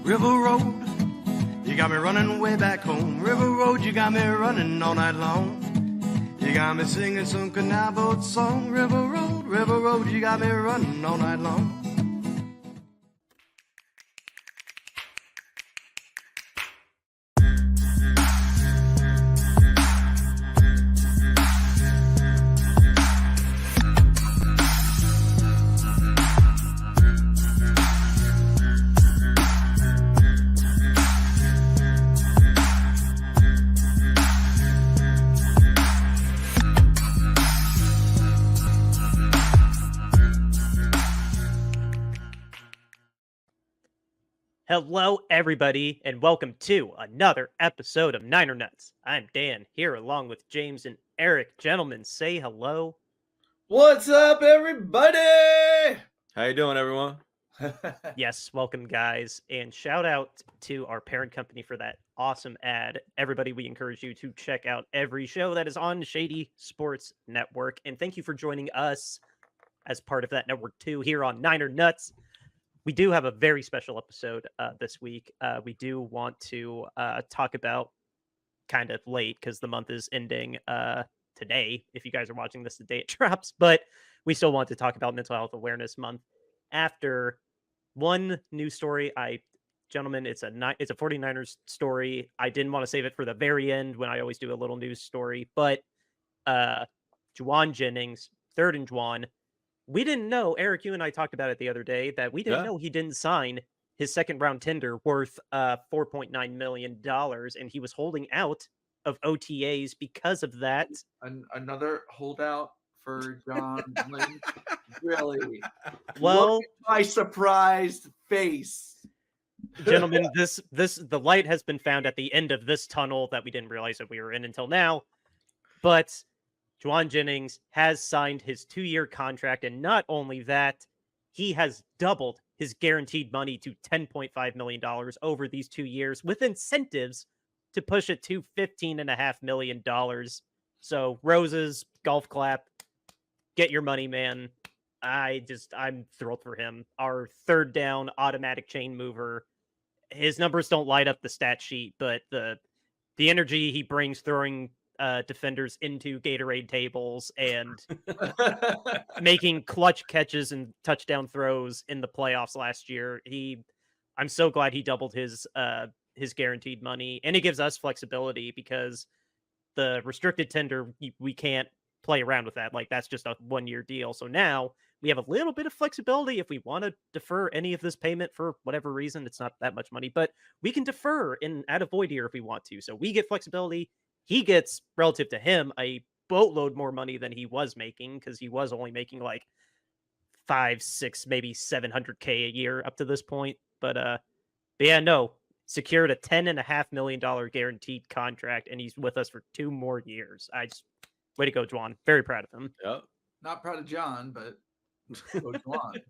River Road, you got me running way back home. River Road, you got me running all night long. You got me singing some canal boat song. River Road, you got me running all night long. Hello, everybody, and welcome to another episode of Niner Nuts. I'm Dan, here along with James and Eric. Gentlemen, say hello. What's up, everybody? How you doing, everyone? Yes, welcome, guys, and shout out to our parent company for that awesome ad. Everybody, we encourage you to check out every show that is on Shady Sports Network, and thank you for joining us as part of that network, too, here on Niner Nuts. We do have a very special episode this week. We do want to talk about kind of late because the month is ending today. If you guys are watching this the day it drops, but we still want to talk about Mental Health Awareness Month. After one news story, gentlemen, it's a 49ers story. I didn't want to save it for the very end when I always do a little news story, but Juwan Jennings, third and Juwan. We didn't know, Eric, you and I talked about it the other day, that we didn't know he didn't sign his second round tender worth $4.9 million, and he was holding out of OTAs because of that. Another holdout for John Lynch. Really? Well, look at my surprised face. Gentlemen, the light has been found at the end of this tunnel that we didn't realize that we were in until now. But Juwan Jennings has signed his 2-year contract, and not only that, he has doubled his guaranteed money to $10.5 million over these 2 years, with incentives to push it to $15.5 million. So, roses, golf clap, get your money, man. I'm thrilled for him. Our third down automatic chain mover. His numbers don't light up the stat sheet, but the energy he brings throwing defenders into Gatorade tables and making clutch catches and touchdown throws in the playoffs last year. I'm so glad he doubled his guaranteed money, and it gives us flexibility because the restricted tender, we can't play around with that. Like, that's just a 1-year deal. So now we have a little bit of flexibility if we want to defer any of this payment for whatever reason. It's not that much money, but we can defer and add a void year if we want to. So we get flexibility. He gets, relative to him, a boatload more money than he was making, because he was only making like 5, 6, maybe $700K a year up to this point. But yeah, no, secured a $10.5 million guaranteed contract, and he's with us for 2 more years. Way to go, Juwan. Very proud of him. Yep. Not proud of John, but go Juwan.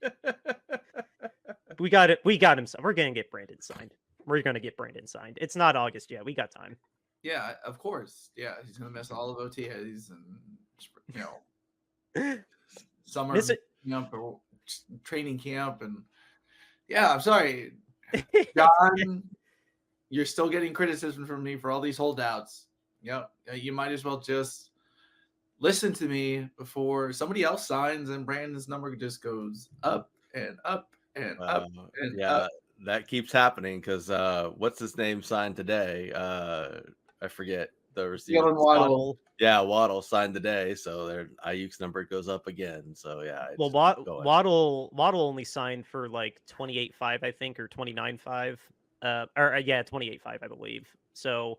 We got it. We got him. We're gonna get Brandon signed. It's not August yet. We got time. Yeah, of course. Yeah, he's gonna miss all of OTAs and summer camp or training camp, and yeah, I'm sorry, John. You're still getting criticism from me for all these holdouts. Yep, you might as well just listen to me before somebody else signs and Brandon's number just goes up and up and up and up. That keeps happening because what's his name signed today? I forget the receiver. Waddle. Yeah, Waddle signed today, so their Ayuk's number goes up again. So yeah. Well, Waddle only signed for like 28.5, I think, or 29.5. 28.5, I believe. So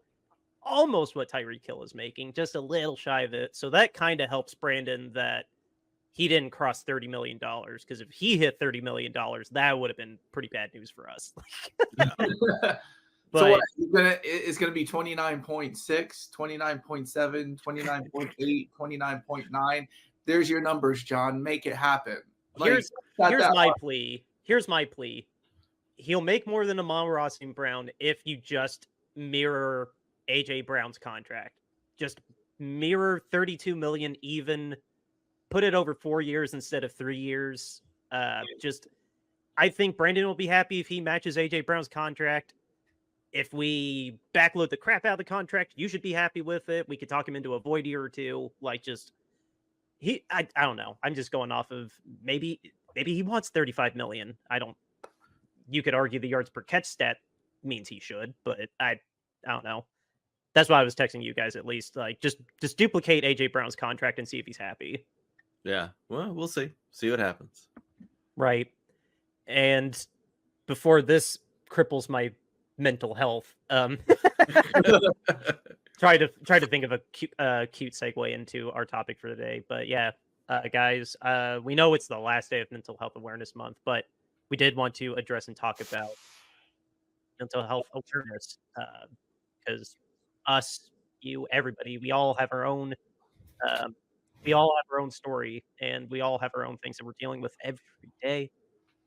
almost what Tyreek Hill is making, just a little shy of it. So that kind of helps Brandon that he didn't cross $30 million, because if he hit $30 million, that would have been pretty bad news for us. So what, it's going to be 29.6, 29.7, 29.8, 29.9. There's your numbers, John. Make it happen. Here's my plea. Here's my plea. He'll make more than Amon-Ra St. Brown if you just mirror A.J. Brown's contract. Just mirror $32 million even. Put it over 4 years instead of 3 years. I think Brandon will be happy if he matches AJ Brown's contract. If we backload the crap out of the contract, you should be happy with it. We could talk him into a void year or two. Like, just I don't know. I'm just going off of maybe he wants 35 million. You could argue the yards per catch stat means he should, but I don't know. That's why I was texting you guys, at least. Like, just duplicate AJ Brown's contract and see if he's happy. Yeah. Well, we'll see. See what happens. Right. And before this cripples my mental health, try to think of a cute segue into our topic for today. But yeah, guys, we know it's the last day of Mental Health Awareness Month, but we did want to address and talk about mental health awareness, because us, you, everybody, we all have our own story, and we all have our own things that we're dealing with every day.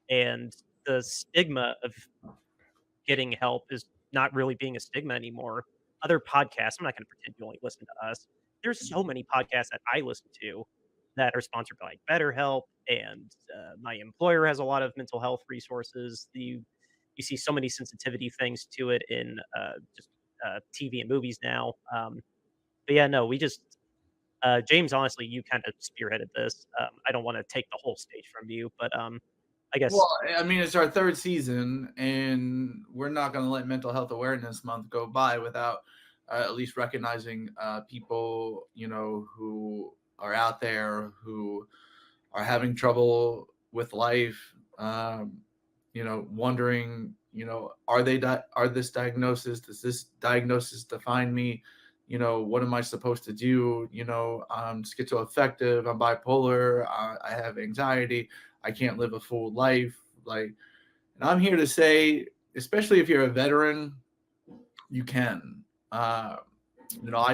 And the stigma of getting help is not really being a stigma anymore. Other podcasts, I'm not going to pretend you only listen to us. There's so many podcasts that I listen to that are sponsored by BetterHelp, and my employer has a lot of mental health resources. You see so many sensitivity things to it in just TV and movies now. But yeah, no, we just James, honestly, you kind of spearheaded this. I don't want to take the whole stage from you, but I guess. Well, I mean, it's our third season, and we're not going to let Mental Health Awareness Month go by without at least recognizing people, who are out there who are having trouble with life, wondering, are this diagnosis, does this diagnosis define me? What am I supposed to do? I'm schizoaffective, I'm bipolar, I have anxiety, I can't live a full life. And I'm here to say, especially if you're a veteran, you can. I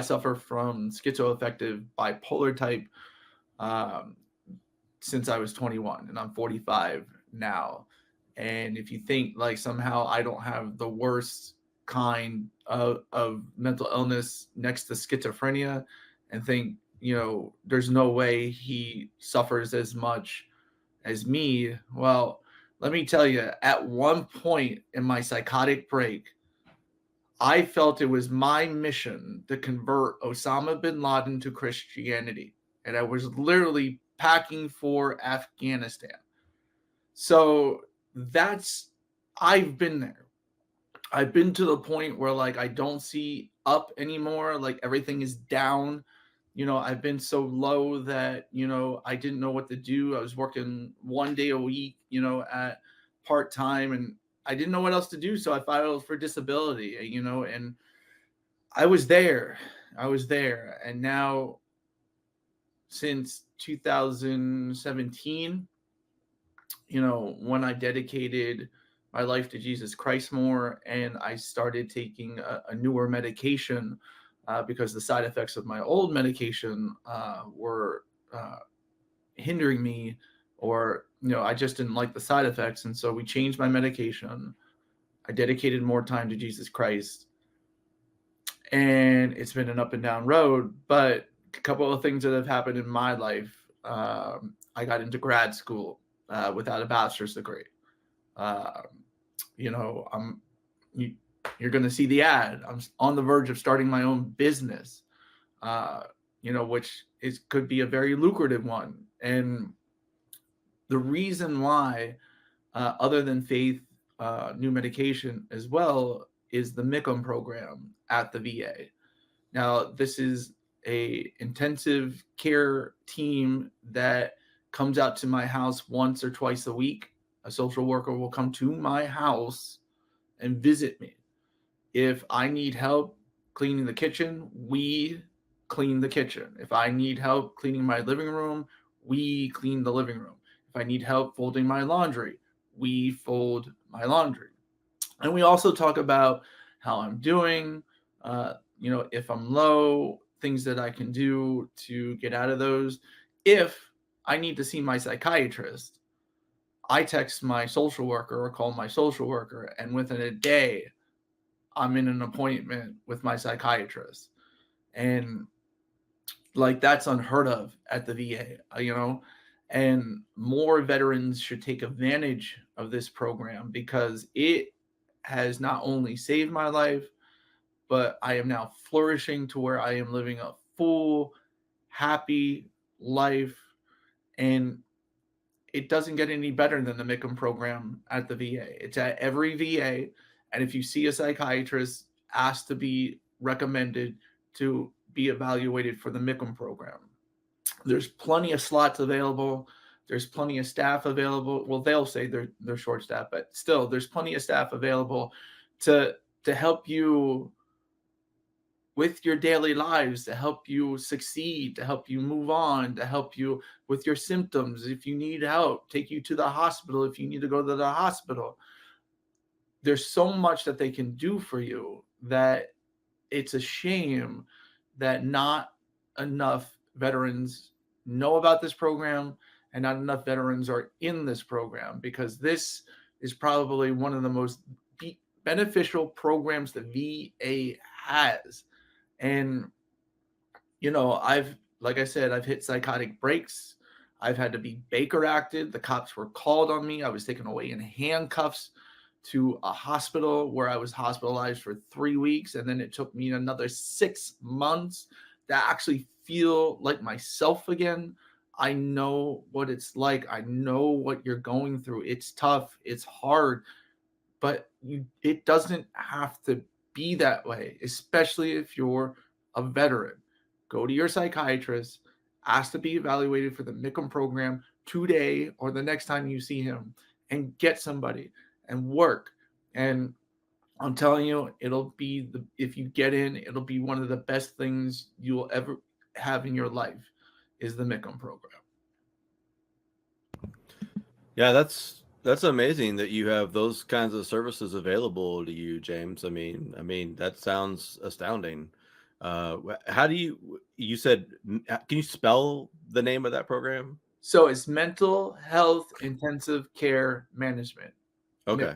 suffer from schizoaffective bipolar type since I was 21, and I'm 45 now. And if you think like somehow I don't have the worst kind of mental illness next to schizophrenia, and think, there's no way he suffers as much as me, well, let me tell you, at one point in my psychotic break, I felt it was my mission to convert Osama bin Laden to Christianity. And I was literally packing for Afghanistan. So I've been there. I've been to the point where I don't see up anymore. Everything is down. I've been so low that, I didn't know what to do. I was working 1 day a week, at part-time, and I didn't know what else to do. So I filed for disability, and I was there. And now since 2017, when I dedicated my life to Jesus Christ more, and I started taking a newer medication, because the side effects of my old medication were hindering me, or I just didn't like the side effects. And so we changed my medication. I dedicated more time to Jesus Christ, and it's been an up and down road. But a couple of things that have happened in my life: I got into grad school without a bachelor's degree. You're going to see the ad. I'm on the verge of starting my own business, which could be a very lucrative one. And the reason why, other than faith, new medication as well, is the MICOM program at the VA. Now, this is a intensive care team that comes out to my house once or twice a week. A social worker will come to my house and visit me. If I need help cleaning the kitchen, we clean the kitchen. If I need help cleaning my living room, we clean the living room. If I need help folding my laundry, we fold my laundry. And we also talk about how I'm doing, if I'm low, things that I can do to get out of those. If I need to see my psychiatrist, I text my social worker or call my social worker, and within a day, I'm in an appointment with my psychiatrist. And that's unheard of at the VA, And more veterans should take advantage of this program because it has not only saved my life, but I am now flourishing to where I am living a full, happy life. And it doesn't get any better than the MICM program at the VA. It's at every VA. And if you see a psychiatrist, ask to be recommended to be evaluated for the MICM program. There's plenty of slots available. There's plenty of staff available. Well, they'll say they're short staffed, but still, there's plenty of staff available to help you with your daily lives, to help you succeed, to help you move on, to help you with your symptoms. If you need help, take you to the hospital. If you need to go to the hospital, there's so much that they can do for you that it's a shame that not enough veterans know about this program and not enough veterans are in this program, because this is probably one of the most beneficial programs the VA has. And, you know, like I said, I've hit psychotic breaks. I've had to be Baker acted. The cops were called on me. I was taken away in handcuffs to a hospital where I was hospitalized for 3 weeks. And then it took me another 6 months to actually feel like myself again. I know what it's like. I know what you're going through. It's tough. It's hard. But it doesn't have to be that way, especially if you're a veteran. Go to your psychiatrist, ask to be evaluated for the MICM program today or the next time you see him, and get somebody and work. And I'm telling you, if you get in, it'll be one of the best things you'll ever have in your life is the MICM program. Yeah, that's amazing that you have those kinds of services available to you, James. I mean that sounds astounding. How do you said, can you spell the name of that program? So it's Mental Health Intensive Care Management. Okay.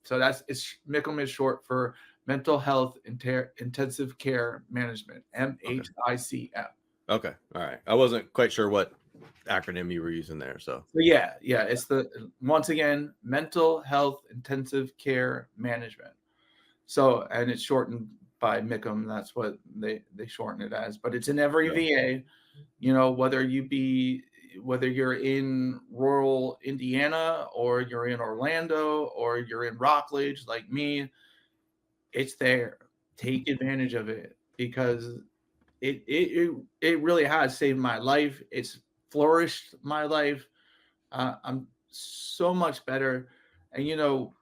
So MICM is short for Mental Health Intensive Care Management, MHICM. Okay. All right. I wasn't quite sure what acronym you were using there. So yeah, it's once again, Mental Health Intensive Care Management. So, and it's shortened by MICM. That's what they shorten it as, but it's in every VA, you know, whether you're in rural Indiana or you're in Orlando or you're in Rockledge like me, it's there. Take advantage of it because it really has saved my life. It's flourished my life. I'm so much better. And you know,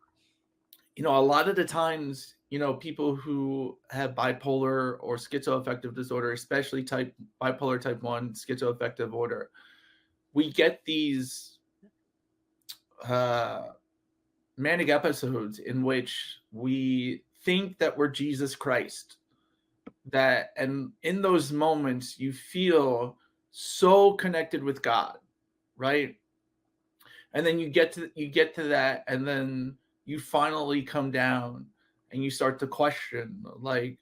a lot of the times, you know, people who have bipolar or schizoaffective disorder, especially bipolar type 1 schizoaffective order, we get these manic episodes in which we think that we're Jesus Christ. And in those moments, you feel so connected with God, right? And then you get to that, and then you finally come down and you start to question, like,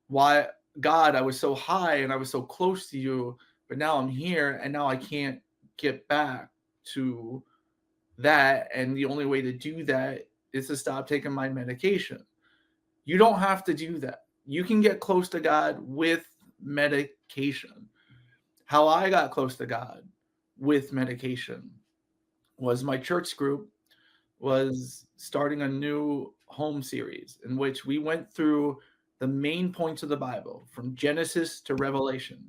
why, God, I was so high and I was so close to you, but now I'm here and now I can't get back to that. And the only way to do that is to stop taking my medication. You don't have to do that. You can get close to God with medication. How I got close to God with medication was my church group was starting a new home series in which we went through the main points of the Bible from Genesis to Revelation.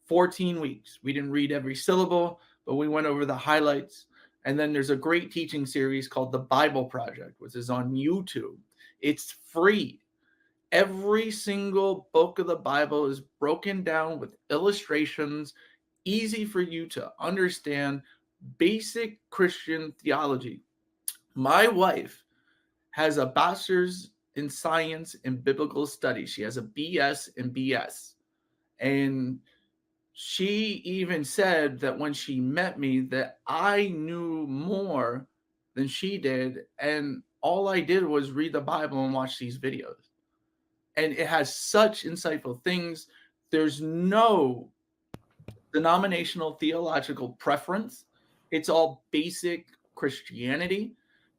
14 weeks. We didn't read every syllable, but we went over the highlights. And then there's a great teaching series called The Bible Project, which is on YouTube. It's free. Every single book of the Bible is broken down with illustrations, easy for you to understand, basic Christian theology. My wife has a bachelor's in science and biblical studies. She has a BS in BS. And she even said that when she met me that I knew more than she did. And all I did was read the Bible and watch these videos. And it has such insightful things. There's no denominational theological preference. It's all basic Christianity.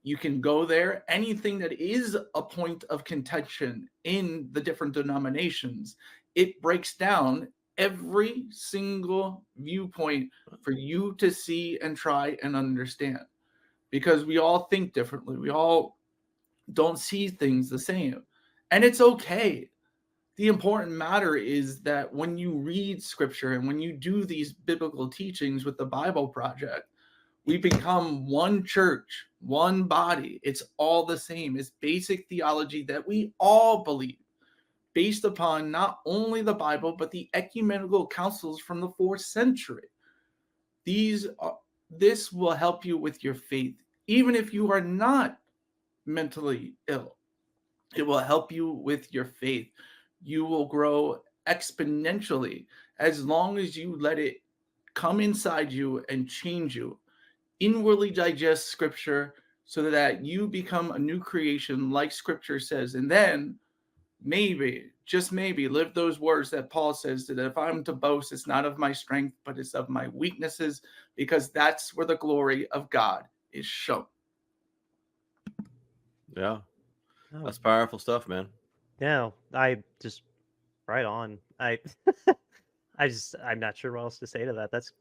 You can go there. Anything that is a point of contention in the different denominations, it breaks down every single viewpoint for you to see and try and understand. Because we all think differently. We all don't see things the same. And it's okay. The important matter is that when you read scripture and when you do these biblical teachings with the Bible Project, we become one church, one body. It's all the same. It's basic theology that we all believe, based upon not only the Bible, but the ecumenical councils from the 4th century. This will help you with your faith, even if you are not mentally ill. It will help you with your faith. You will grow exponentially as long as you let it come inside you and change you. Inwardly digest scripture so that you become a new creation like scripture says. And then maybe, just maybe, live those words that Paul says, that if I'm to boast, it's not of my strength, but it's of my weaknesses, because that's where the glory of God is shown. Yeah. That's powerful stuff, man. Yeah, I just right on. I'm not sure what else to say to that. That's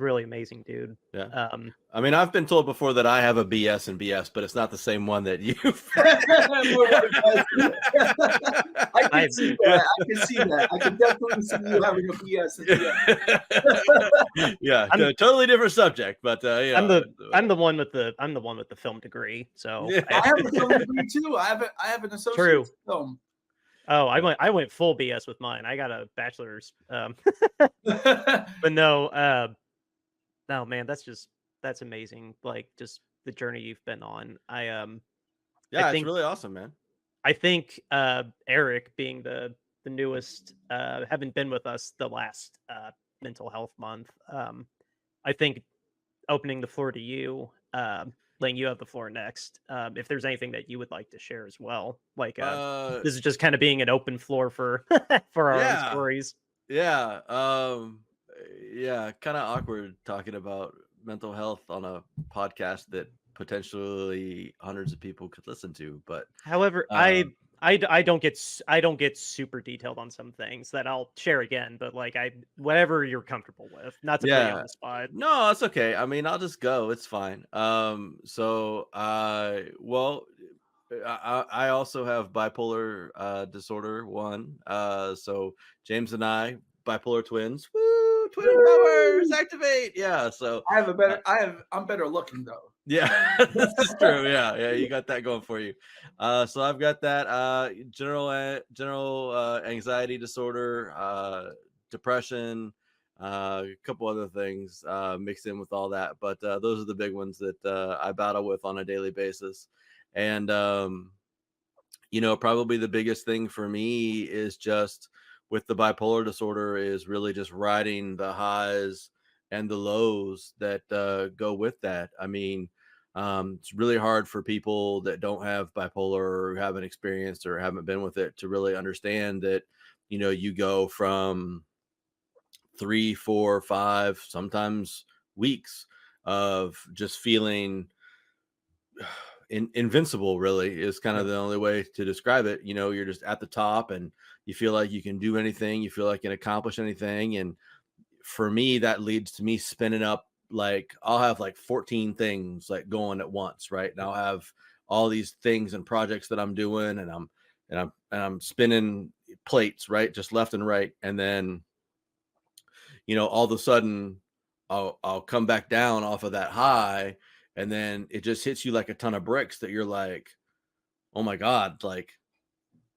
really amazing, dude. Yeah. I mean, I've been told before that I have a BS and BS, but it's not the same one that you've. I can see that. I can definitely see you having a BS and BS. Yeah, totally different subject, but yeah. I'm the one with the film degree. So yeah. I have a film degree too. I have an associate's film. Oh, I went full BS with mine. I got a bachelor's. But no, no, man, that's amazing. Like, just the journey you've been on. Yeah, it's really awesome, man. I think Eric, being the newest, having been with us the last mental health month, I think opening the floor to you, Ling, you have the floor next. If there's anything that you would like to share as well, like this is just kind of being an open floor for for our own stories. Yeah, yeah, kind of awkward talking about mental health on a podcast that potentially hundreds of people could listen to. But however, I don't get super detailed on some things that I'll share again, but like whatever you're comfortable with, not to put you on the spot. No, it's okay. I mean, I'll just go. It's fine. So well, I also have bipolar disorder 1. So James and I, bipolar twins. Woo! Twin powers activate. Yeah. So I'm better looking though. Yeah, this is true. Yeah, you got that going for you. So I've got that general anxiety disorder, depression, a couple other things mixed in with all that. But those are the big ones that I battle with on a daily basis. And probably the biggest thing for me is just with the bipolar disorder is really just riding the highs and the lows that go with that. I mean, it's really hard for people that don't have bipolar or haven't experienced or haven't been with it to really understand that, you go from 3, 4, 5, sometimes weeks of just feeling invincible, really is kind of the only way to describe it. You're just at the top and you feel like you can do anything. You feel like you can accomplish anything. And for me, that leads to me spinning up. Like I'll have like 14 things like going at once, right? And I'll have all these things and projects that I'm doing, and I'm spinning plates, right, just left and right. And then, all of a sudden, I'll come back down off of that high, and then it just hits you like a ton of bricks that you're like, oh my God, like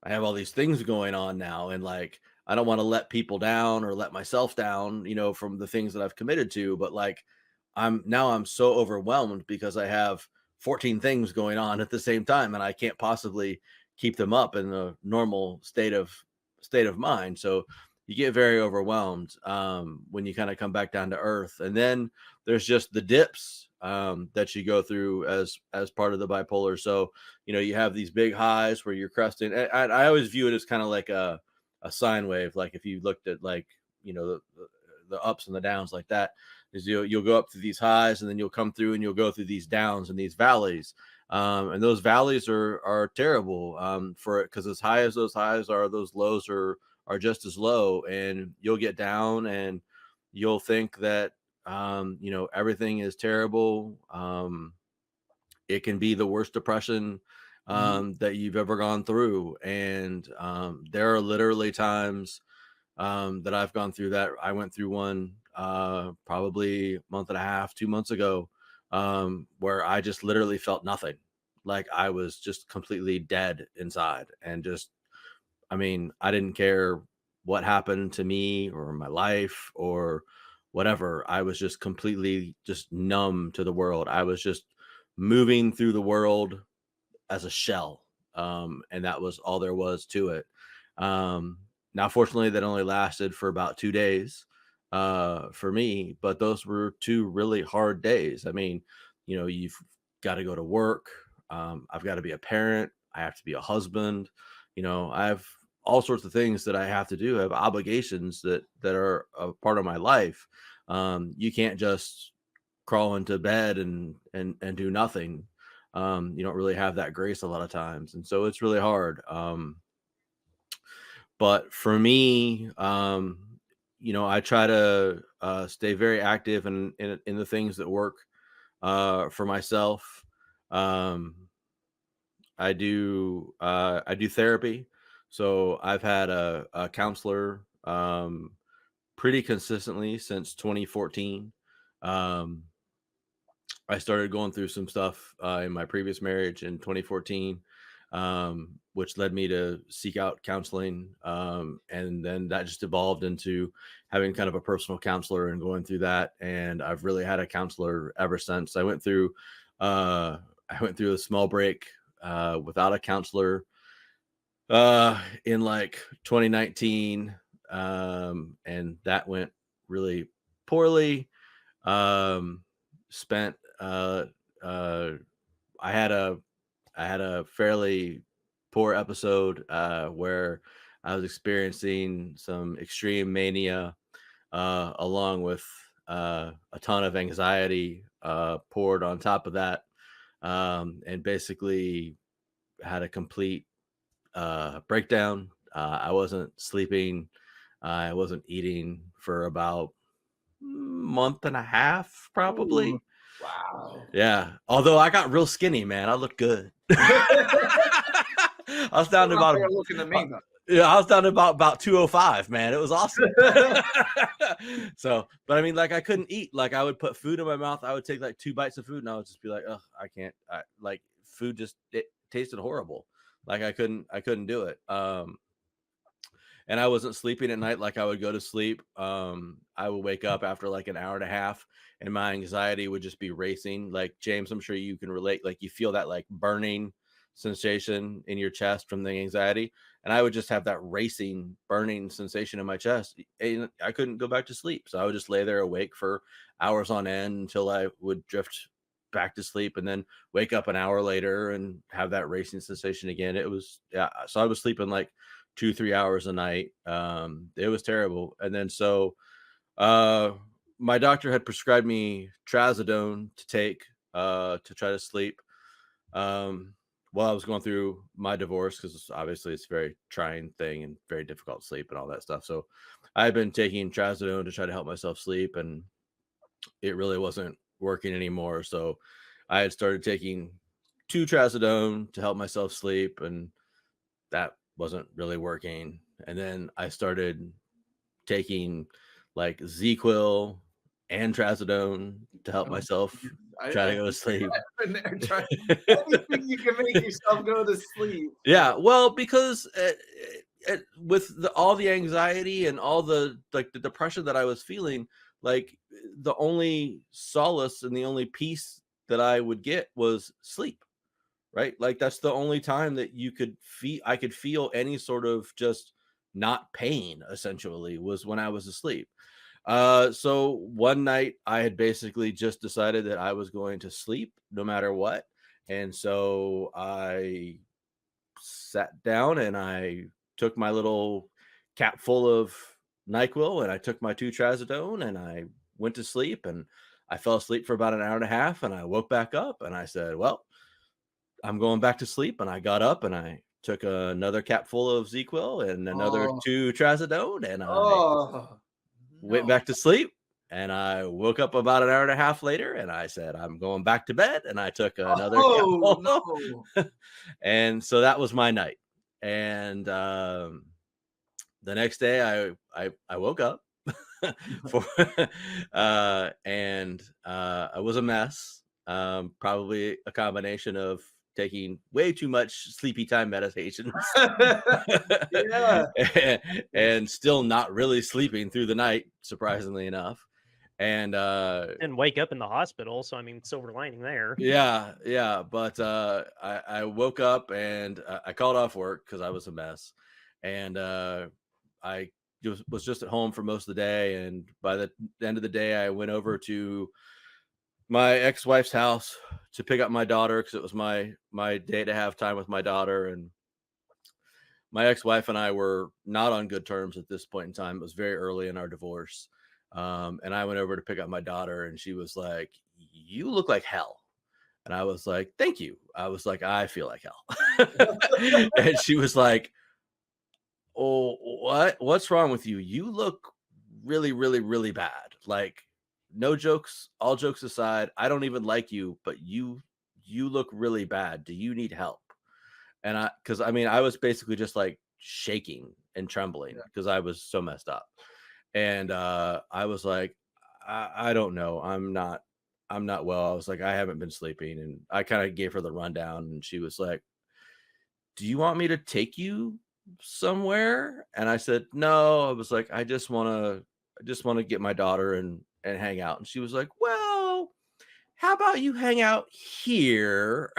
I have all these things going on now, and like I don't want to let people down or let myself down, from the things that I've committed to, but like I'm so overwhelmed because I have 14 things going on at the same time, and I can't possibly keep them up in a normal state of mind. So you get very overwhelmed when you kind of come back down to earth. And then there's just the dips that you go through as part of the bipolar. So, you have these big highs where you're cresting. I always view it as kind of like a sine wave. Like if you looked at like, the ups and the downs like that. Is you'll go up to these highs, and then you'll come through and you'll go through these downs and these valleys. And those valleys are terrible for it, because as high as those highs are, those lows are just as low, and you'll get down and you'll think that everything is terrible. It can be the worst depression that you've ever gone through, and there are literally times that I've gone through that. I went through one probably a month and a half, 2 months ago, where I just literally felt nothing. Like I was just completely dead inside, and just, I mean, I didn't care what happened to me or my life or whatever. I was just completely just numb to the world. I was just moving through the world as a shell. And that was all there was to it. Now, fortunately, that only lasted for about 2 days for me, but those were 2 really hard days. I mean, you've got to go to work. I've got to be a parent. I have to be a husband. I have all sorts of things that I have to do. I have obligations that are a part of my life. You can't just crawl into bed and do nothing. You don't really have that grace a lot of times, and so it's really hard. But for me, I try to stay very active in the things that work for myself. I do therapy, so I've had a counselor pretty consistently since 2014. I started going through some stuff in my previous marriage in 2014, which led me to seek out counseling. And then that just evolved into having kind of a personal counselor and going through that. And I've really had a counselor ever since. I went through a small break without a counselor in like 2019. And that went really poorly. Spent I had a fairly poor episode where I was experiencing some extreme mania along with a ton of anxiety poured on top of that, and basically had a complete breakdown. I wasn't sleeping. I wasn't eating for about month and a half, probably. Ooh, wow. Yeah. Although I got real skinny, man. I looked good. I was down to about looking at me, I was down to about 205, man. It was awesome. So, but I mean, like I couldn't eat. Like I would put food in my mouth. I would take like 2 bites of food, and I would just be like, "Oh, I can't." Like food it tasted horrible. Like I couldn't do it. And I wasn't sleeping at night. Like I would go to sleep. I would wake up after like an hour and a half, and my anxiety would just be racing. Like James, I'm sure you can relate. Like you feel that like burning sensation in your chest from the anxiety. And I would just have that racing, burning sensation in my chest. And I couldn't go back to sleep. So I would just lay there awake for hours on end until I would drift back to sleep, and then wake up an hour later and have that racing sensation again. It was, yeah. So I was sleeping like 2-3 hours a night. It was terrible. And then so my doctor had prescribed me trazodone to take to try to sleep while I was going through my divorce, because obviously it's a very trying thing and very difficult to sleep and all that stuff. So I've been taking trazodone to try to help myself sleep, and it really wasn't working anymore. So I had started taking 2 trazodone to help myself sleep, and that wasn't really working. And then I started taking like ZQuil and trazodone to help myself try to go to sleep. Anything you can make yourself go to sleep. Yeah, well, because with all the anxiety and all the like the depression that I was feeling, like the only solace and the only peace that I would get was sleep. Right? Like that's the only time that I could feel any sort of just not pain, essentially, was when I was asleep. So one night I had basically just decided that I was going to sleep no matter what. And so I sat down and I took my little cap full of NyQuil and I took my 2 trazodone and I went to sleep, and I fell asleep for about an hour and a half, and I woke back up and I said, well, I'm going back to sleep. And I got up and I took another cap full of ZQuil and another 2 trazodone, and I went back to sleep. And I woke up about an hour and a half later and I said, I'm going back to bed. And I took another cap full. No. And so that was my night. And the next day I woke up and I was a mess. Probably a combination of taking way too much sleepy time medications and still not really sleeping through the night, surprisingly enough. And wake up in the hospital, so I mean, silver lining there. Yeah, but I woke up and I called off work because I was a mess, and I was just at home for most of the day. And by the end of the day, I went over to my ex-wife's house to pick up my daughter because it was my day to have time with my daughter. And my ex-wife and I were not on good terms at this point in time. It was very early in our divorce. And I went over to pick up my daughter, and she was like, you look like hell. And I was like, thank you. I was like, I feel like hell. And she was like, oh, what's wrong with you? You look really, really, really bad. Like, no jokes, all jokes aside, I don't even like you, but you look really bad. Do you need help? And I was basically just like shaking and trembling because I was so messed up. And I was like, I don't know. I'm not well. I was like, I haven't been sleeping. And I kind of gave her the rundown, and she was like, do you want me to take you somewhere? And I said, no. I was like, I just want to get my daughter and hang out. And she was like, well, how about you hang out here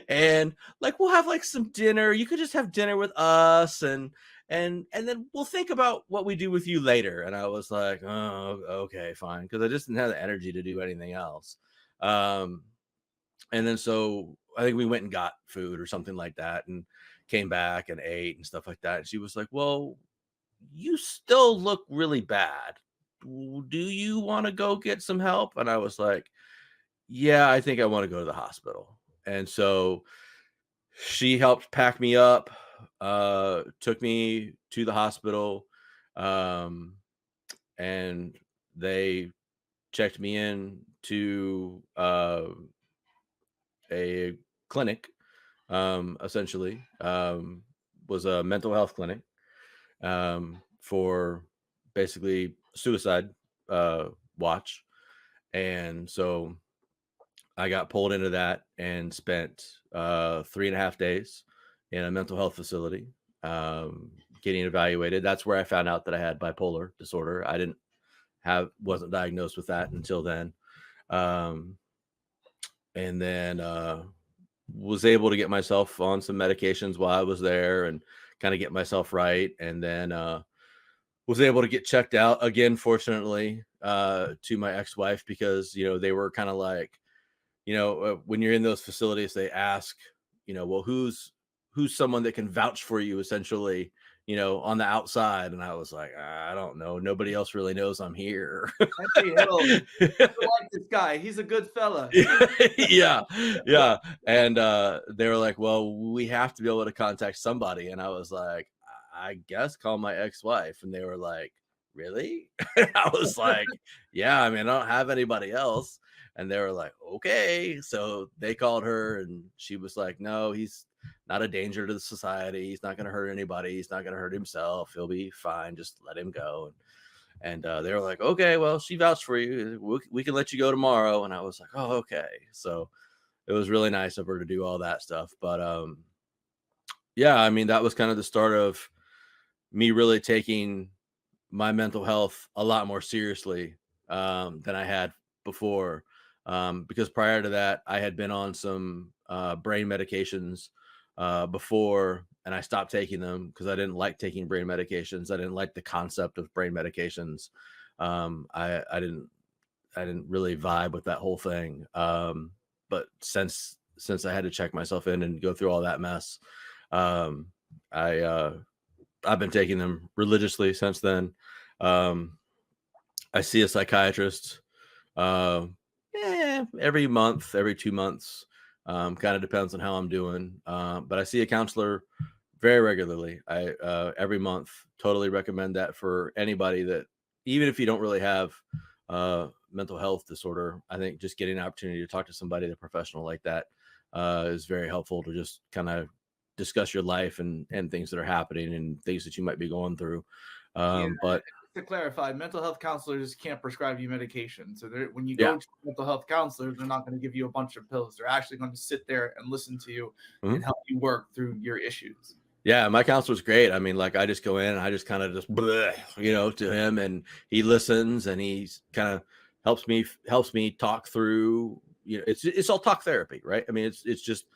and like we'll have like some dinner. You could just have dinner with us and then we'll think about what we do with you later. And I was like, oh, okay, fine, because I just didn't have the energy to do anything else. And then so I think we went and got food or something like that and came back and ate and stuff like that. And she was like, well, you still look really bad. Do you want to go get some help? And I was like, yeah, I think I want to go to the hospital. And so she helped pack me up, took me to the hospital, and they checked me in to a clinic, essentially, was a mental health clinic for basically suicide watch. And so I got pulled into that and spent 3.5 days in a mental health facility getting evaluated. That's where I found out that I had bipolar disorder. I wasn't diagnosed with that until then. And then was able to get myself on some medications while I was there and kind of get myself right. And then was able to get checked out again, fortunately, to my ex-wife, because, they were kind of like, when you're in those facilities, they ask, well, who's someone that can vouch for you, essentially, on the outside. And I was like, I don't know. Nobody else really knows I'm here. Hey, Hill, I like this guy. He's a good fella. Yeah. And they were like, well, we have to be able to contact somebody. And I was like, I guess call my ex-wife. And they were like, really? I was like, yeah, I mean, I don't have anybody else. And they were like, okay. So they called her, and she was like, no, he's not a danger to the society. He's not going to hurt anybody. He's not going to hurt himself. He'll be fine. Just let him go. And they were like, okay, well, she vouched for you. We can let you go tomorrow. And I was like, oh, okay. So it was really nice of her to do all that stuff. But yeah, I mean, that was kind of the start of me really taking my mental health a lot more seriously than I had before. Because prior to that, I had been on some brain medications before, and I stopped taking them because I didn't like taking brain medications. I didn't like the concept of brain medications. I didn't really vibe with that whole thing. But since I had to check myself in and go through all that mess, I I've been taking them religiously since then. I see a psychiatrist every month, every 2 months. Kind of depends on how I'm doing. But I see a counselor very regularly. I every month. Totally recommend that for anybody that, even if you don't really have mental health disorder, I think just getting an opportunity to talk to somebody, a professional like that, is very helpful to just kind of discuss your life and things that are happening and things that you might be going through. But to clarify, mental health counselors can't prescribe you medication. So when you Yeah. go to a mental health counselor, they're not going to give you a bunch of pills. They're actually going to sit there and listen to you and help you work through your issues. Yeah, my counselor's great. I mean, like, I just go in and I just kind of just, bleh, to him, and he listens and he's kind of helps me talk through, it's all talk therapy, right? I mean, it's just,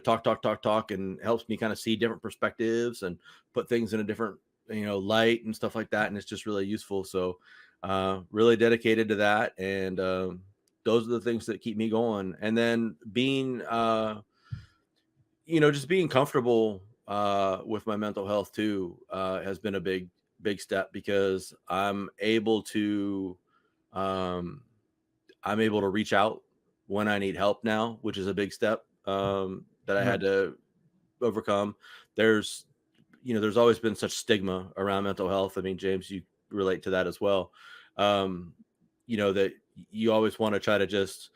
talk, and helps me kind of see different perspectives and put things in a different, light and stuff like that. And it's just really useful. So, really dedicated to that. And, those are the things that keep me going. And then being, just being comfortable with my mental health too has been a big step, because I'm able to reach out when I need help now, which is a big step that I had to overcome. There's always been such stigma around mental health. I mean, James, you relate to that as well. That you always want to try to just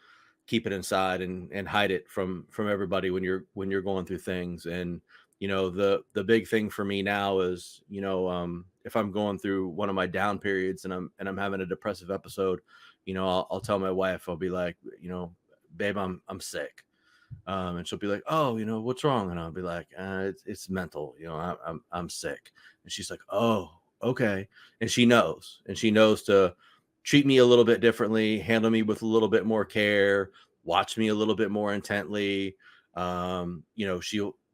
keep it inside and hide it from everybody when you're going through things. And the big thing for me now is, if I'm going through one of my down periods and I'm having a depressive episode, I'll tell my wife, I'll be like, babe, I'm sick. And she'll be like, oh, what's wrong? And I'll be like, it's mental, I'm sick. And she's like, oh, okay. And she knows to treat me a little bit differently, handle me with a little bit more care, watch me a little bit more intently.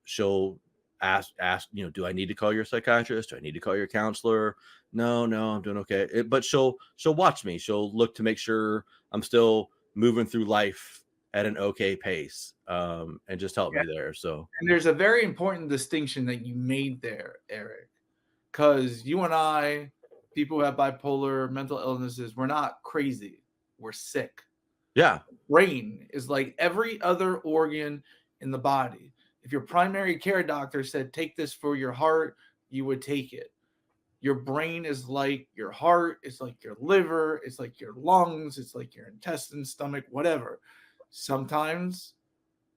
She'll ask, do I need to call your psychiatrist? Do I need to call your counselor? No, I'm doing okay. But she'll watch me. She'll look to make sure I'm still moving through life at an okay pace, and just help me there. So, and there's a very important distinction that you made there, Eric, because you and I, people who have bipolar, mental illnesses, we're not crazy. We're sick. Yeah. Brain is like every other organ in the body. If your primary care doctor said, take this for your heart, you would take it. Your brain is like your heart, it's like your liver, it's like your lungs, it's like your intestines, stomach, whatever. Sometimes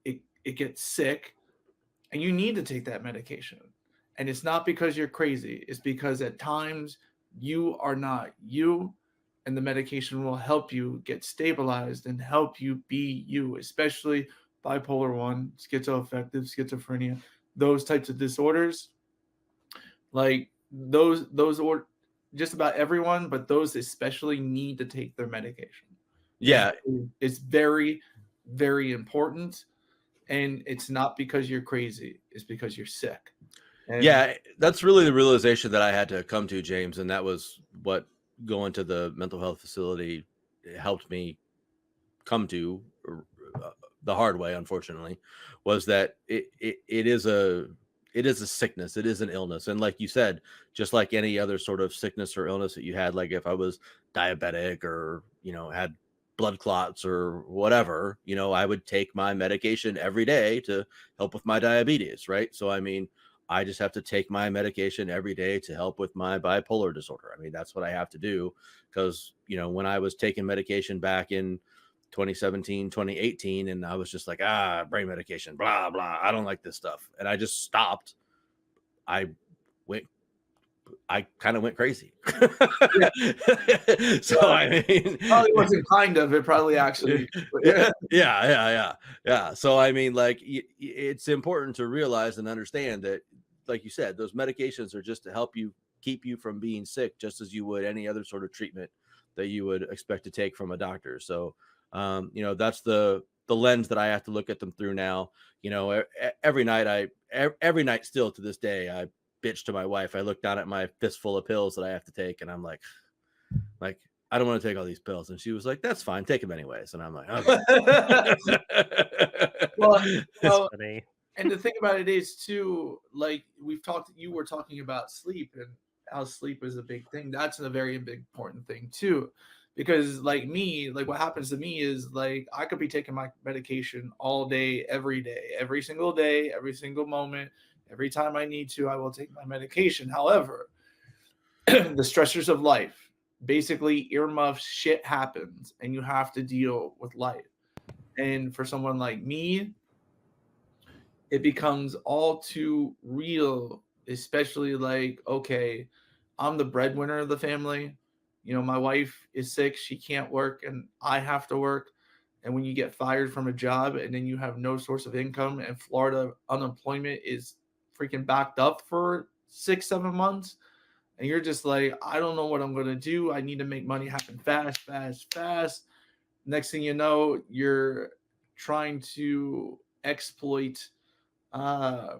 it gets sick and you need to take that medication. And it's not because you're crazy. It's because at times you are not you, and the medication will help you get stabilized and help you be you, especially bipolar 1, schizoaffective, schizophrenia, those types of disorders. Like those or just about everyone, but those especially need to take their medication. Yeah. It's very, very important. And it's not because you're crazy, it's because you're sick. And yeah, that's really the realization that I had to come to, James. And that was what going to the mental health facility helped me come to the hard way, unfortunately, was that it is a sickness. It is an illness. And like you said, just like any other sort of sickness or illness that you had, like if I was diabetic or, had blood clots or whatever, I would take my medication every day to help with my diabetes. Right. So, I mean, I just have to take my medication every day to help with my bipolar disorder. I mean, that's what I have to do because, when I was taking medication back in 2017, 2018, and I was just like, brain medication, blah, blah. I don't like this stuff. And I just stopped. I kind of went crazy. So, I mean, probably wasn't kind of, it probably actually. Yeah. So, I mean, like, it's important to realize and understand that, like you said, those medications are just to help you keep you from being sick, just as you would any other sort of treatment that you would expect to take from a doctor. So, that's the lens that I have to look at them through now. Every night still to this day, I bitch to my wife. I look down at my fistful of pills that I have to take, and I'm like, I don't want to take all these pills. And she was like, that's fine, take them anyways. And I'm like, okay. Well, funny. And the thing about it is too, like we you were talking about sleep and how sleep is a big thing. That's a very big important thing too. Because like me, like what happens to me is like I could be taking my medication all day, every single day, every single moment, every time I need to, I will take my medication. However, the stressors of life, basically earmuffs, shit happens and you have to deal with life. And for someone like me, it becomes all too real, especially like, okay, I'm the breadwinner of the family. You know, my wife is sick, she can't work, and I have to work. And when you get fired from a job and then you have no source of income, and Florida unemployment is freaking backed up for 6, 7 months, and you're just like, I don't know what I'm going to do. I need to make money happen fast, fast, fast. Next thing you know, you're trying to exploit uh,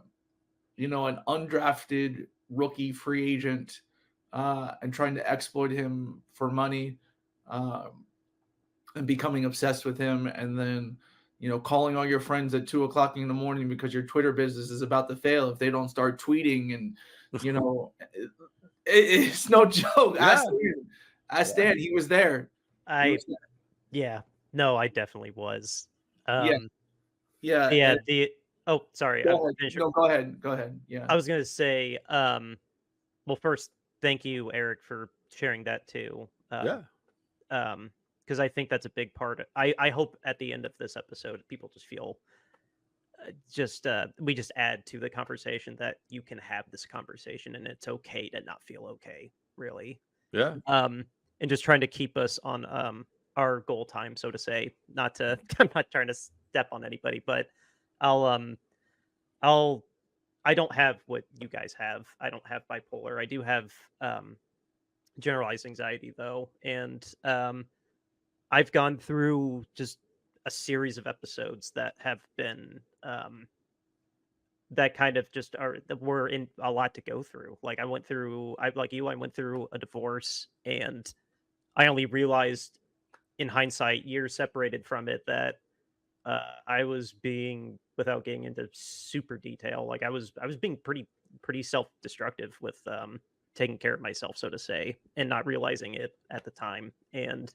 an undrafted rookie free agent, and trying to exploit him for money, um, and becoming obsessed with him, and then calling all your friends at 2 o'clock in the morning because your Twitter business is about to fail if they don't start tweeting, and it's no joke. Yeah. Ask Stan, he was there. Yeah, no, I definitely was. Yeah. Yeah. Oh, sorry. Go ahead. Go ahead. Yeah. I was gonna say, well, first, thank you, Eric, for sharing that too. Yeah. Because I think that's a big part. I hope at the end of this episode, people just feel we just add to the conversation that you can have this conversation and it's okay to not feel okay, really. Yeah. And just trying to keep us on our goal time, so to say. I'm not trying to step on anybody, but I don't have what you guys have. I don't have bipolar. I do have generalized anxiety though, and I've gone through just a series of episodes that have been that kind of just were in a lot to go through. Like I went through a divorce, and I only realized in hindsight, years separated from it, that I was being, without getting into super detail, like I was being pretty self-destructive with taking care of myself, so to say, and not realizing it at the time. And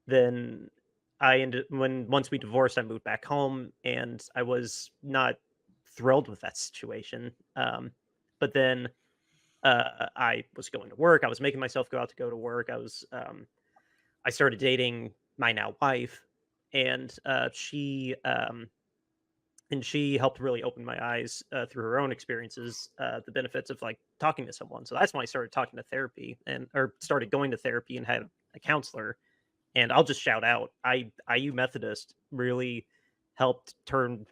then once we divorced, I moved back home, and I was not thrilled with that situation. But then I was going to work. I was making myself go to work. I started dating my now wife, and she helped really open my eyes through her own experiences, the benefits of like talking to someone. So that's when I started talking to therapy or started going to therapy and had a counselor. And I'll just shout out, IU Methodist helped turn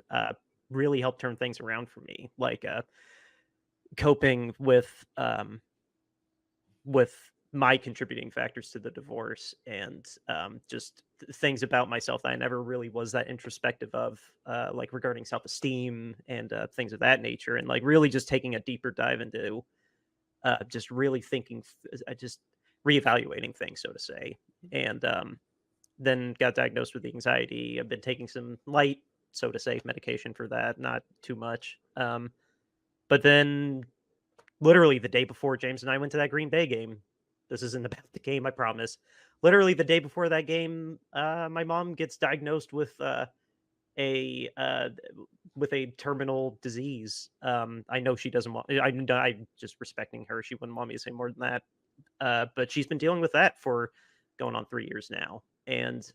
really helped turn things around for me, like coping with my contributing factors to the divorce, and just things about myself that I never really was that introspective of, like regarding self-esteem and things of that nature, and like really just taking a deeper dive into just really thinking, just reevaluating things, so to say. And then got diagnosed with anxiety. I've been taking some light, so to say, medication for that, not too much. But then literally the day before James and I went to that Green Bay game, this isn't about the game, I promise. Literally the day before that game, my mom gets diagnosed with a terminal disease. I know she doesn't want. I'm just respecting her. She wouldn't want me to say more than that. But she's been dealing with that for going on 3 years now, and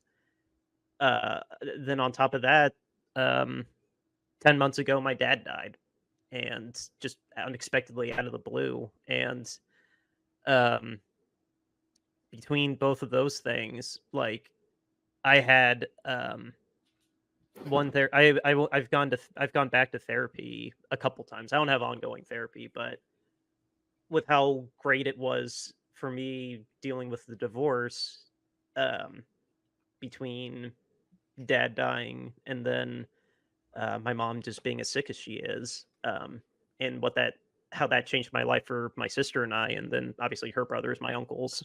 then on top of that, 10 months ago, my dad died, and just unexpectedly out of the blue, and between both of those things, like I had I've gone back to therapy a couple times. I don't have ongoing therapy, but with how great it was for me dealing with the divorce, between dad dying and then my mom just being as sick as she is, and how that changed my life for my sister and I, and then obviously her brothers, my uncles,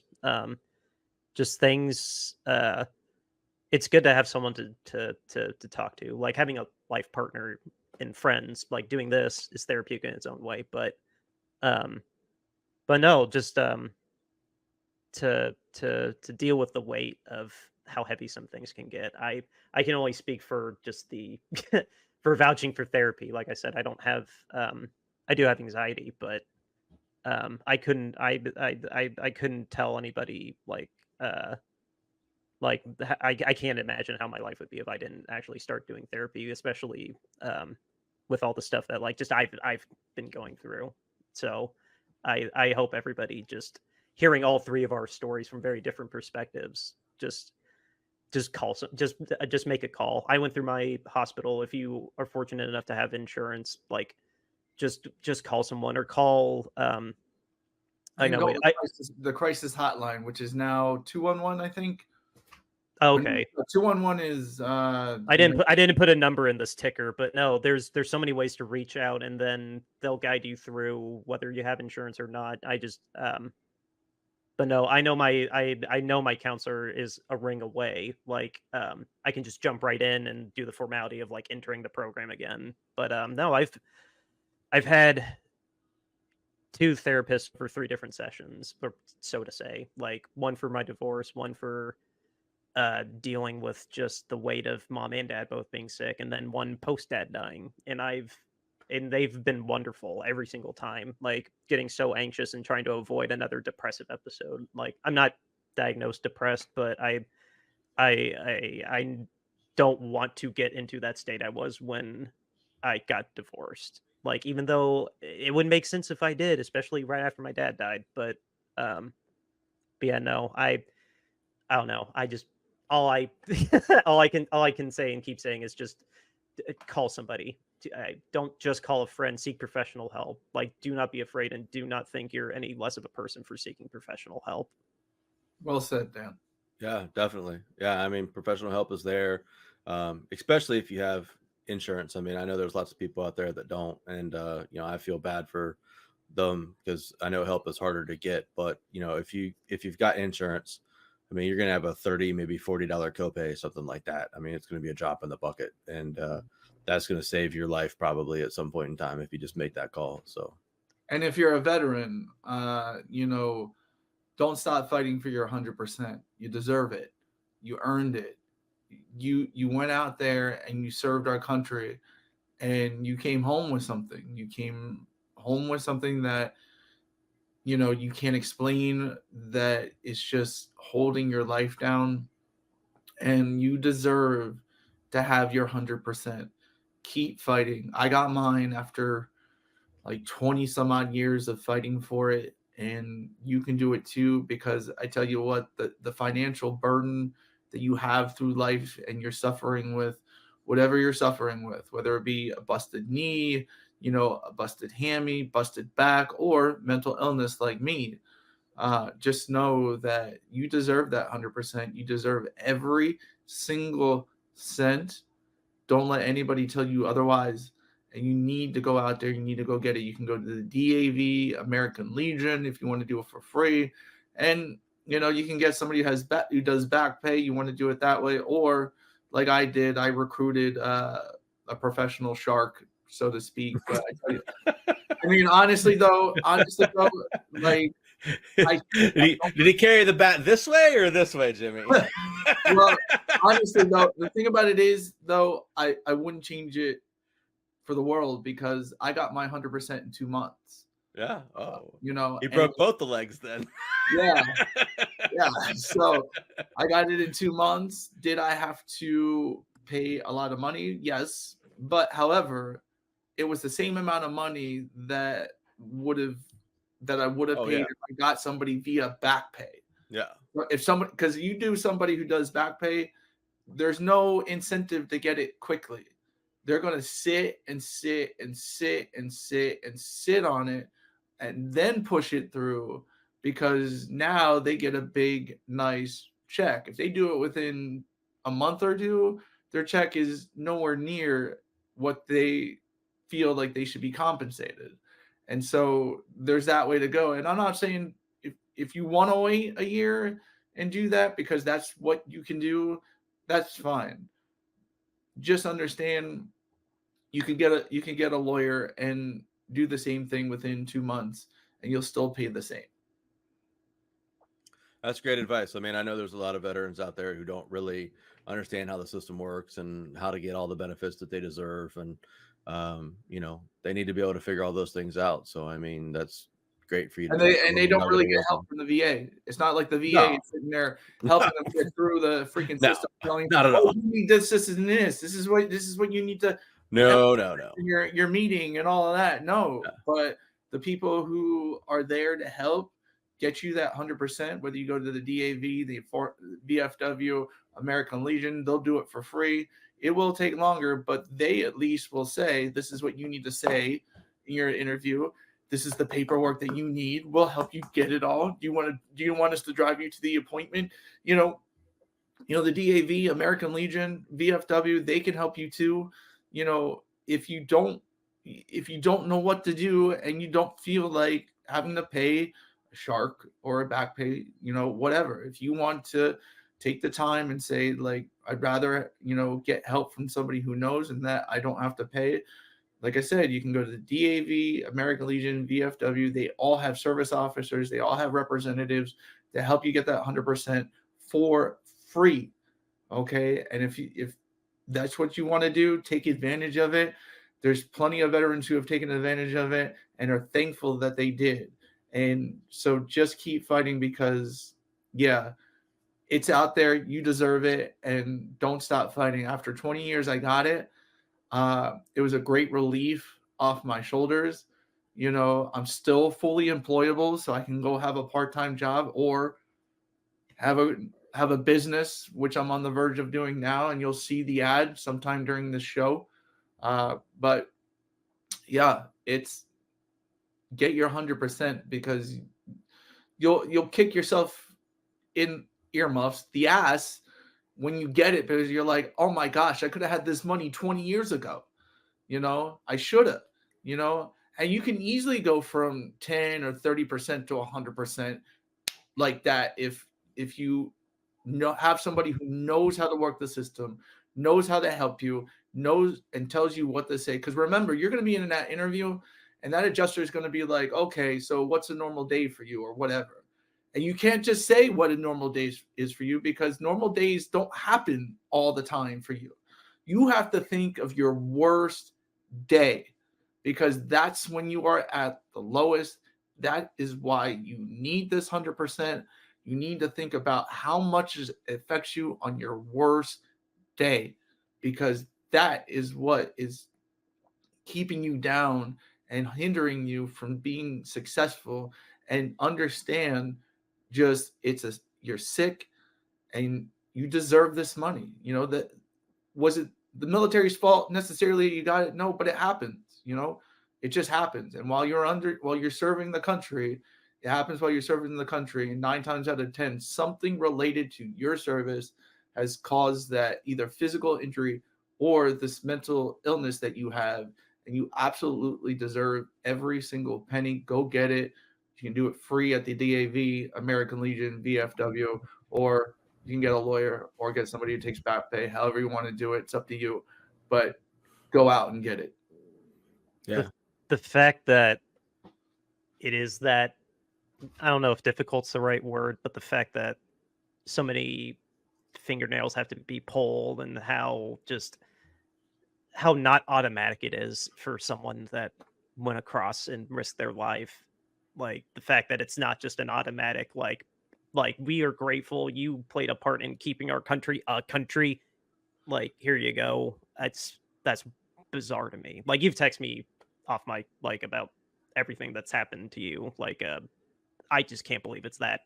just things. It's good to have someone to talk to. Like having a life partner and friends. Like doing this is therapeutic in its own way, but no, just to deal with the weight of how heavy some things can get. I can only speak for just the for vouching for therapy. Like I said, I don't have I do have anxiety, but I couldn't I couldn't tell anybody I can't imagine how my life would be if I didn't actually start doing therapy, especially with all the stuff that like just I've been going through. So I hope everybody just hearing all three of our stories from very different perspectives just call some just make a call. I went through my hospital. If you are fortunate enough to have insurance, like just call someone or call I know go the crisis hotline, which is now 211, I think. Okay. 211 is I didn't put a number in this ticker, but no, there's so many ways to reach out, and then they'll guide you through whether you have insurance or not. I just but no, I know my counselor is a ring away. Like I can just jump right in and do the formality of like entering the program again. But no, I've had 2 therapists for 3 different sessions, or so to say. Like one for my divorce, one for dealing with just the weight of mom and dad both being sick, and then one post dad dying. And they've been wonderful every single time. Like getting so anxious and trying to avoid another depressive episode. Like I'm not diagnosed depressed, but I don't want to get into that state I was when I got divorced. Like even though it wouldn't make sense if I did, especially right after my dad died. But yeah, no, I don't know. I just all I all I can say and keep saying is just call somebody. Don't just call a friend. Seek professional help. Like, do not be afraid, and do not think you're any less of a person for seeking professional help. Well said, Dan. Yeah, definitely. Yeah, I mean, professional help is there, especially if you have insurance. I mean, I know there's lots of people out there that don't, and I feel bad for them because I know help is harder to get. But if you've got insurance, I mean, you're gonna have a $30, maybe $40 copay, something like that. I mean, it's gonna be a drop in the bucket, and that's gonna save your life probably at some point in time if you just make that call. So, and if you're a veteran, don't stop fighting for your 100%. You deserve it. You earned it. You went out there and you served our country, and you came home with something. You came home with something that you can't explain, that is just holding your life down, and you deserve to have your 100%. Keep fighting. I got mine after like 20 some odd years of fighting for it, and you can do it too, because I tell you what, the financial burden that you have through life, and you're suffering with whatever you're suffering with, whether it be a busted knee, a busted hammy, busted back, or mental illness like me, just know that you deserve that 100%. You deserve every single cent. Don't let anybody tell you otherwise. And you need to go out there. You need to go get it. You can go to the DAV, American Legion, if you want to do it for free. And, you can get somebody who does back pay. You want to do it that way. Or like I did, I recruited a professional shark, so to speak. But I tell you, I mean, honestly though, like, did he carry the bat this way or this way, Jimmy? Well, honestly though, the thing about it is though, I wouldn't change it for the world, because I got my 100% in 2 months. Yeah. Oh, he he broke both the legs then. Yeah. Yeah. So I got it in 2 months. Did I have to pay a lot of money? Yes. But however, it was the same amount of money that I would have paid if I got somebody via back pay. Yeah. Because you do somebody who does back pay, there's no incentive to get it quickly. They're going to sit and sit and sit and sit and sit on it, and then push it through, because now they get a big, nice check. If they do it within a month or two, their check is nowhere near what they feel like they should be compensated. And so there's that way to go. And I'm not saying if you want to wait a year and do that because that's what you can do, that's fine. Just understand, you can get a lawyer and do the same thing within 2 months, and you'll still pay the same. That's great advice. I mean, I know there's a lot of veterans out there who don't really understand how the system works and how to get all the benefits that they deserve. And, they need to be able to figure all those things out. So, I mean, that's great for you to And talk they don't about really little get help wisdom. from the VA. It's not like the VA No, is sitting there helping them get through the freaking no, system, telling, not at "Oh, all. you need this, and this. This is what you need to No. in your meeting and all of that." No, Yeah. but the people who are there to help get you that 100%, whether you go to the DAV, the VFW, American Legion, they'll do it for free. It will take longer, but they at least will say, "This is what you need to say in your interview. This is the paperwork that you need. We'll help you get it all. Do you want us to drive you to the appointment?" The DAV, American Legion, VFW, they can help you too. If you don't know what to do and you don't feel like having to pay a shark or a back pay, whatever. If you want to take the time and say, like, I'd rather, get help from somebody who knows and that I don't have to pay. Like I said, you can go to the DAV, American Legion, VFW. They all have service officers. They all have representatives to help you get that 100% for free. Okay. And if that's what you want to do, take advantage of it. There's plenty of veterans who have taken advantage of it and are thankful that they did. And so just keep fighting because, yeah, it's out there. You deserve it. And don't stop fighting. After 20 years, I got it. It was a great relief off my shoulders. I'm still fully employable, so I can go have a part-time job or have a business, which I'm on the verge of doing now, and you'll see the ad sometime during this show. But yeah, it's get your 100% because you'll kick yourself in earmuffs, the ass, when you get it because you're like, oh my gosh, I could have had this money 20 years ago. I should have, and you can easily go from 10 or 30% to 100% like that if you have somebody who knows how to work the system, knows how to help you, knows and tells you what to say. Because remember, you're going to be in that interview and that adjuster is going to be like, okay, so what's a normal day for you or whatever. And you can't just say what a normal day is for you because normal days don't happen all the time for you. You have to think of your worst day because that's when you are at the lowest. That is why you need this 100%. You need to think about how much it affects you on your worst day because that is what is keeping you down and hindering you from being successful. And understand just you're sick and you deserve this money. That was it the military's fault necessarily you got it? No, but it happens. It just happens. And while you're serving the country, it happens while you're serving the country. And 9 times out of 10, something related to your service has caused that either physical injury or this mental illness that you have. And you absolutely deserve every single penny. Go get it. You can do it free at the DAV, American Legion, VFW, or you can get a lawyer or get somebody who takes back pay. However you want to do it, it's up to you. But go out and get it. Yeah. The fact that it is that, I don't know if difficult's the right word, but the fact that so many fingernails have to be pulled and how not automatic it is for someone that went across and risked their life. Like the fact that it's not just an automatic, like we are grateful you played a part in keeping our country a country. Like, here you go. That's bizarre to me. Like, you've texted me off my about everything that's happened to you. Like, I just can't believe it's that.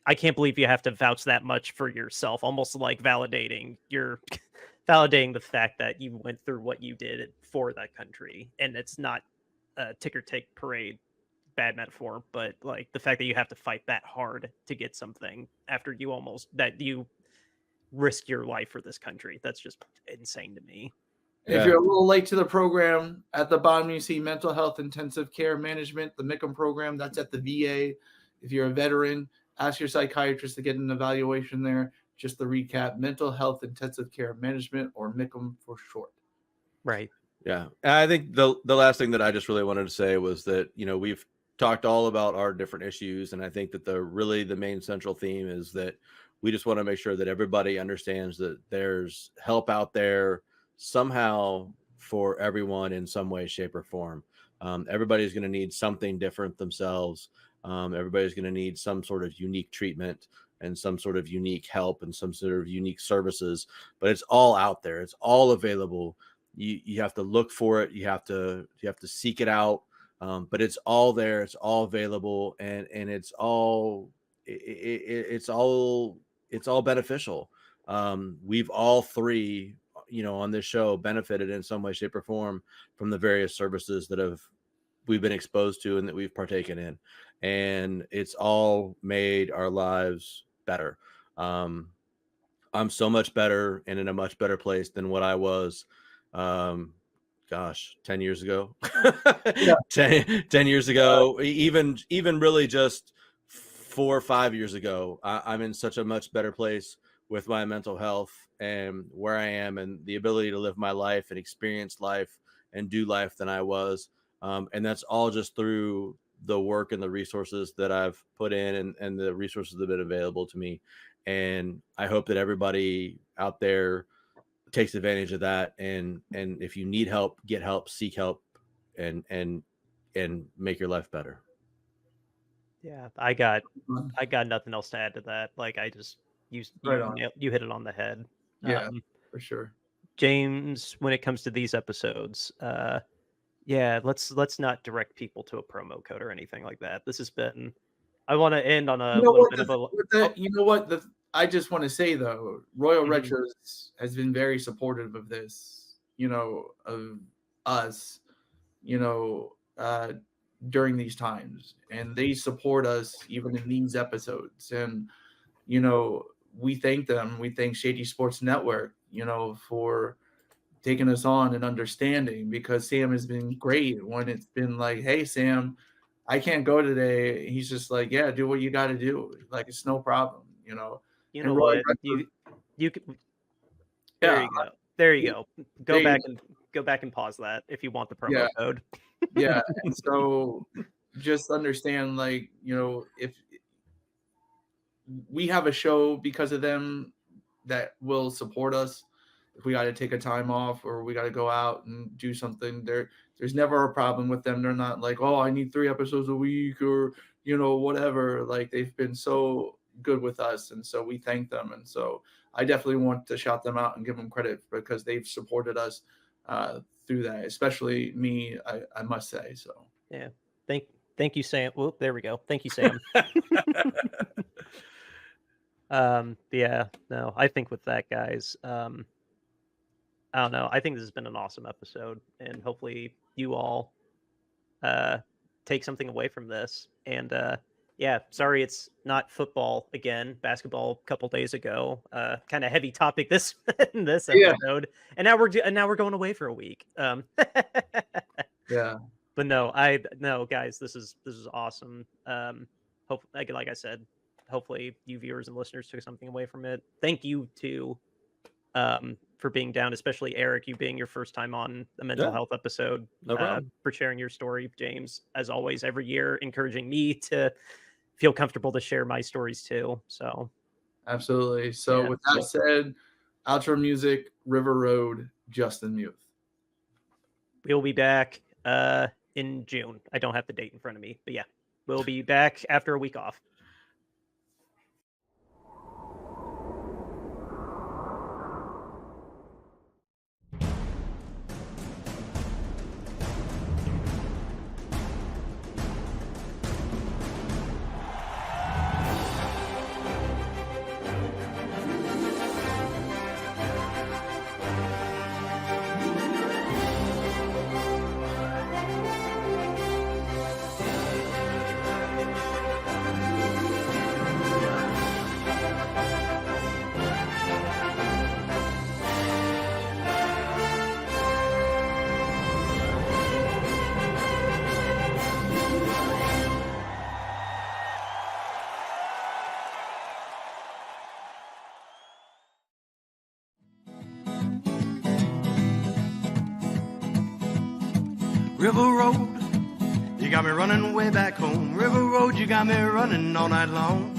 I can't believe you have to vouch that much for yourself, almost like validating the fact that you went through what you did for that country. And it's not a ticker tape parade, bad metaphor, but like the fact that you have to fight that hard to get something after you risk your life for this country. That's just insane to me. If you're a little late to the program, at the bottom you see mental health intensive care management, the MICM program. That's at the VA. If you're a veteran, ask your psychiatrist to get an evaluation there. Just the recap: mental health intensive care management, or MICM for short. Right. Yeah. And I think the last thing that I just really wanted to say was that, we've talked all about our different issues. And I think that the main central theme is that we just want to make sure that everybody understands that there's help out there somehow for everyone in some way, shape, or form. Everybody's going to need something different themselves. Everybody's going to need some sort of unique treatment and some sort of unique help and some sort of unique services, but it's all out there. It's all available. You have to look for it. You have to seek it out. But it's all there. It's all available, and it's all it's all beneficial. We've all three, on this show benefited in some way, shape, or form from the various services that we've been exposed to and that we've partaken in, and it's all made our lives better. I'm so much better and in a much better place than what I was, 10 years ago. Yeah. 10 years ago, even really just 4 or 5 years ago. I'm in such a much better place with my mental health and where I am and the ability to live my life and experience life and do life than I was. And that's all just through the work and the resources that I've put in and the resources that have been available to me. And I hope that everybody out there takes advantage of that. And if you need help, get help, seek help, and make your life better. Yeah, I got nothing else to add to that. Like, I just you hit it on the head. Yeah, for sure. James, when it comes to these episodes, let's not direct people to a promo code or anything like that. This has been. I want to end on a little bit of a. You know what? I just want to say though, Royal Retros has been very supportive of this. Of us. During these times, and they support us even in these episodes. And we thank them. We thank Shady Sports Network, for taking us on and understanding, because Sam has been great when it's been like, hey, Sam, I can't go today. He's just like, yeah, do what you got to do. Like, it's no problem, You know and what? You could. There you go. There you go. Go back and pause that if you want the promo code. Yeah. And so just understand, like, if we have a show because of them that will support us, if we got to take a time off or we got to go out and do something, there's never a problem with them. They're not like, oh, I need 3 episodes a week or, whatever. Like, they've been so good with us. And so we thank them. And so I definitely want to shout them out and give them credit because they've supported us through that, especially me, I must say. So yeah, thank you, Sam. Well, there we go. Thank you, Sam. No, I think with that, guys, I don't know. I think this has been an awesome episode, and hopefully you all take something away from this. And sorry it's not football again. Basketball a couple days ago. Kind of heavy topic this episode. And now we're going away for a week. Yeah. But no, guys, this is awesome. Like I said, hopefully you viewers and listeners took something away from it. Thank you to for being down, especially Eric, you being your first time on the mental health episode. No problem. For sharing your story, James, as always, every year encouraging me to feel comfortable to share my stories too. So absolutely. So with that said, outro music, River Road, Justin Muth. We'll be back in June. I don't have the date in front of me, but yeah, we'll be back after a week off. River Road, you got me running way back home. River Road, you got me running all night long.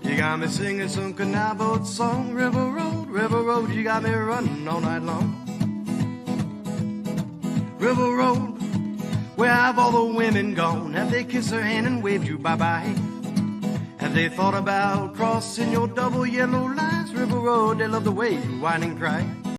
You got me singing some canal boat song. River Road, you got me running all night long. River Road, where have all the women gone? Have they kissed her hand and waved you bye-bye? Have they thought about crossing your double yellow lines? River Road, they love the way you whine and cry.